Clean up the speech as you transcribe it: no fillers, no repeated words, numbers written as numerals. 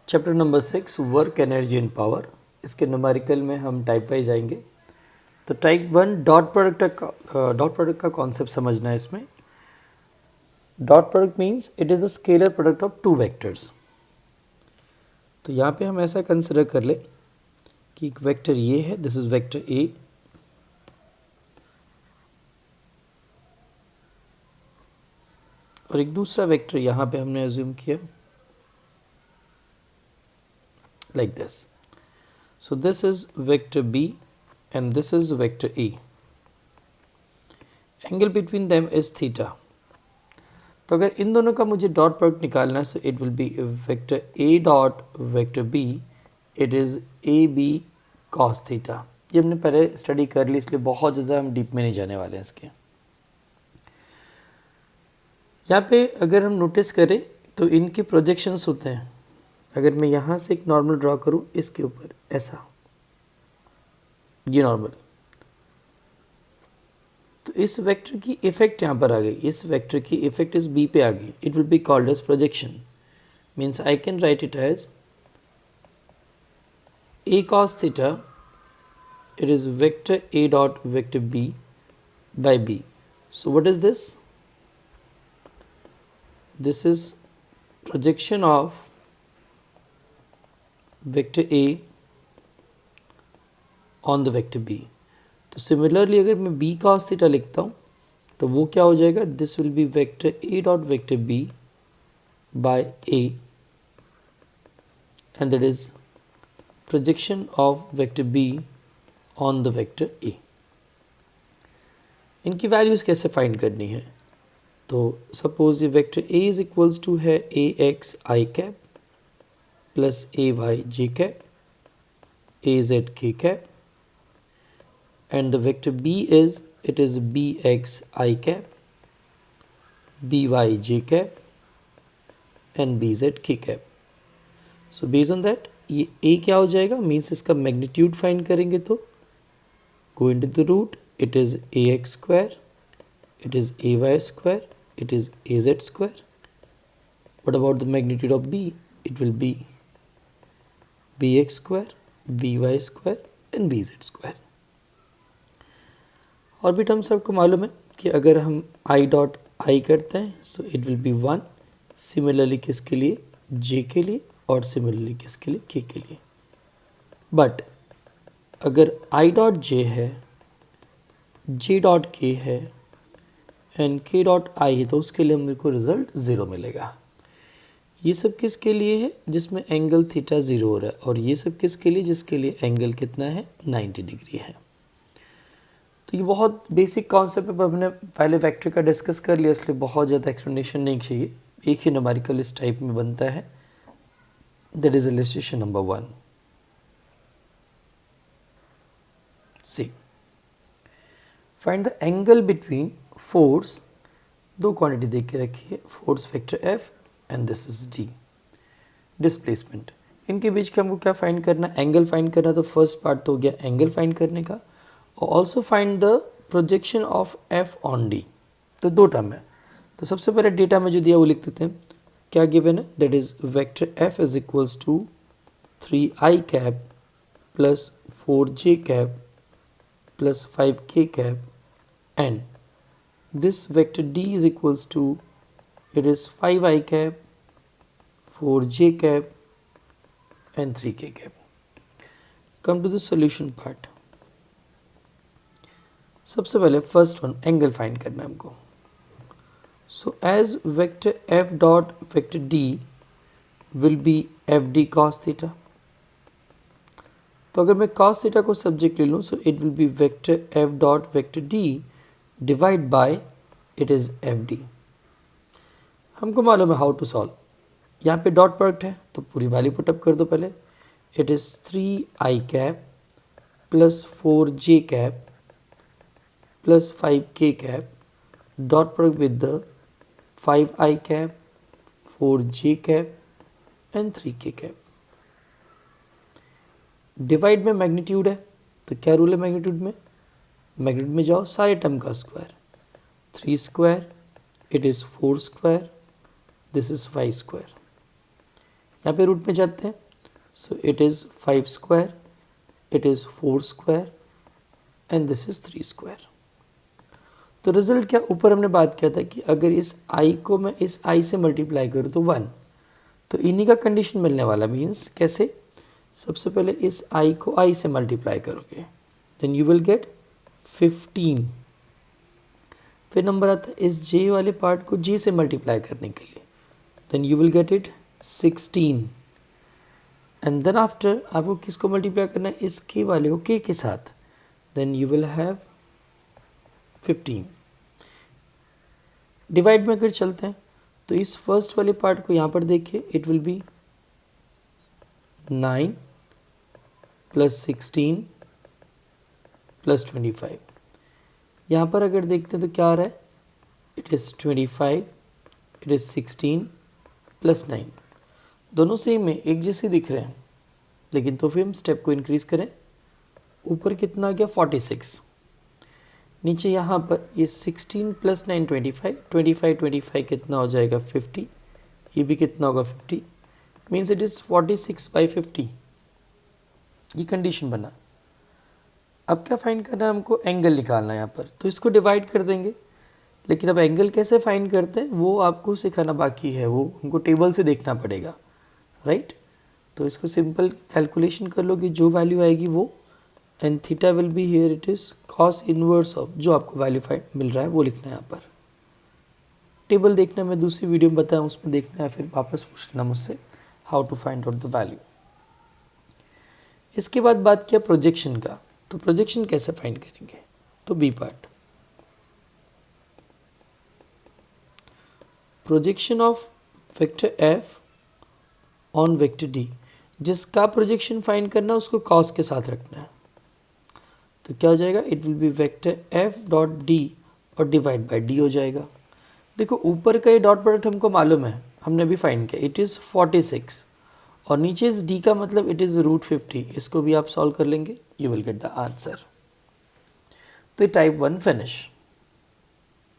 Chapter number 6 work energy and power. इसके numerical में हम टाइप वाइज आएंगे। तो टाइप 1 डॉट प्रोडक्ट का कॉन्सेप्ट समझना है। इसमें dot product means it is a scalar product of two vectors. तो यहाँ पे हम ऐसा कंसिडर कर ले कि एक वेक्टर ये है, दिस इज वेक्टर ए, और एक दूसरा वेक्टर यहाँ पे हमने एज्यूम किया like this. So this is vector B and this is vector E. Angle between them is theta. तो अगर इन दोनों का मुझे डॉट प्रोडक्ट निकालना है, so it will be vector A dot vector B, it is AB cos theta. ये हमने पहले स्टडी कर ली, इसलिए बहुत ज़्यादा हम डीप में नहीं जाने वाले हैं इसके। यहाँ पे अगर हम नोटिस करें तो इनके प्रोजेक्शंस होते हैं। अगर मैं यहाँ से एक नॉर्मल ड्रॉ करूँ इसके ऊपर ऐसा, ये नॉर्मल, तो इस वेक्टर की इफेक्ट यहाँ पर आ गई, इस वेक्टर की इफेक्ट इस बी पे आ गई। It will be called as projection. Means I can write it as A cos theta, it is vector A dot vector B by B. So what is this? This is projection of vector A on the vector B. तो similarly अगर मैं B cos theta लिखता हूँ तो वो क्या हो जाएगा? This will be vector A dot vector B by A, and that is projection of vector B on the vector A. इनकी वैल्यूज कैसे फाइंड करनी है? तो सपोज ये vector A is equals to है A x i cap plus A y j cap A z k cap, and the vector b is, it is bx I cap, by j cap and bz k cap. So based on that ये a क्या हो जाएगा? Means इसका magnitude find करेंगे तो go into the root, it is ax square, it is ay square, it is az square. What about the magnitude of b? It will be bx square, by square and bz square. और भी terms आपको मालूम है कि अगर हम I dot I करते हैं so it will B 1, similarly किसके लिए? जे के लिए, और सिमिलरली किसके लिए? के के लिए। बट अगर आई डॉट जे है, जे डॉट के है एंड के डॉट आई है तो उसके लिए मेरे को रिजल्ट 0 मिलेगा। ये सब किसके लिए है? जिसमें एंगल थीटा 0 हो रहा है। और ये सब किसके लिए? जिसके लिए एंगल कितना है? 90 डिग्री है। तो ये बहुत बेसिक कॉन्सेप्ट है, हमने पहले वेक्टर का डिस्कस कर लिया, इसलिए बहुत ज़्यादा एक्सप्लेनेशन नहीं चाहिए। एक ही न्यूमेरिकल इस टाइप में बनता है। That is illustration number 1। See find the angle between force, दो क्वांटिटी देख के रखी है, force vector F and this is D, displacement. इनके बीच का हमको क्या फाइंड करना? एंगल फाइंड करना। तो फर्स्ट पार्ट तो हो गया एंगल फाइंड करने का, और also find the projection of F on D. तो दो टर्म है। तो सबसे पहले डेटा में जो दिया वो लिख देते हैं। क्या गिवन है? That is vector F is equals to 3i cap plus 4j cap plus 5k cap, and this vector D is equals to, it is 5i cap 4j cap and 3k cap. Come to the solution part. सबसे पहले first one angle find करना है हमको। So as vector F dot vector D will be F D cos theta. तो अगर मैं cos theta को subject ले लूँ so it will be vector F dot vector D divide by, it is F D. हमको मालूम है how to solve. यहाँ पे डॉट प्रोडक्ट है तो पूरी वैल्यू पुटअप कर दो पहले। It is 3i cap plus 4j cap plus 5k cap, dot product with the 5i cap, 4j cap and 3k cap. Divide में मैग्नीट्यूड है तो क्या रूल है मैग्नीट्यूड में? मैग्नीट्यूड में जाओ, सारे टर्म का square. 3 square, it is 4 square, this is 5 square. यहाँ पे रूट में जाते हैं, so it is 5 square, it is 4 square and this is 3 square. तो रिजल्ट क्या, ऊपर हमने बात किया था कि अगर इस i को मैं इस i से मल्टीप्लाई करूँ तो 1, तो इन्हीं का कंडीशन मिलने वाला। मीन्स कैसे, सबसे पहले इस i को i से मल्टीप्लाई करोगे, देन यू विल गेट 15। फिर नंबर आता है इस j वाले पार्ट को j से मल्टीप्लाई करने के लिए, then you will get it 16। And then after आपको किसको मल्टीप्लाई करना है, इस k वाले को k के साथ, then you will have 15। Divide में अगर चलते हैं तो इस फर्स्ट वाले पार्ट को यहाँ पर देखिए, it will B 9 plus 16 plus 25। यहाँ पर अगर देखते हैं तो क्या आ रहा है, it is 25, it is 16 plus 9। दोनों सेम है, एक जैसे दिख रहे हैं, लेकिन तो फिर हम स्टेप को इंक्रीज करें। ऊपर कितना आ गया 46, नीचे यहाँ पर ये 16 प्लस 9 25 कितना हो जाएगा 50, ये भी कितना होगा 50, मीन्स इट इज़ 46/50। ये कंडीशन बना। अब क्या फाइंड करना है हमको, एंगल निकालना है यहाँ पर, तो इसको डिवाइड कर देंगे। लेकिन अब एंगल कैसे फाइंड करते हैं वो आपको सिखाना बाकी है, वो हमको टेबल से देखना पड़ेगा, राइट। तो इसको सिंपल कैलकुलेशन कर लो कि जो वैल्यू आएगी वो, and theta will be here, it is cos inverse of जो आपको वैल्यू मिल रहा है वो लिखना है यहाँ पर। टेबल देखना मैं दूसरी वीडियो में बताया, उसमें देखना है, फिर वापस पूछना मुझसे how to find out the value. इसके बाद बात किया प्रोजेक्शन का, तो प्रोजेक्शन कैसे फाइंड करेंगे, तो B part, projection of vector F on vector D. जिसका प्रोजेक्शन फाइंड करना है उसको कॉस के साथ रखना है, तो क्या हो जाएगा, it will be vector F dot D और डिवाइड बाय डी हो जाएगा। देखो ऊपर का ये डॉट प्रोडक्ट हमको मालूम है, हमने भी फाइंड किया, इट इज़ 46, और नीचे इस डी का मतलब इट इज़ √50। इसको भी आप सॉल्व कर लेंगे, you will get the answer. तो टाइप 1 फिनिश।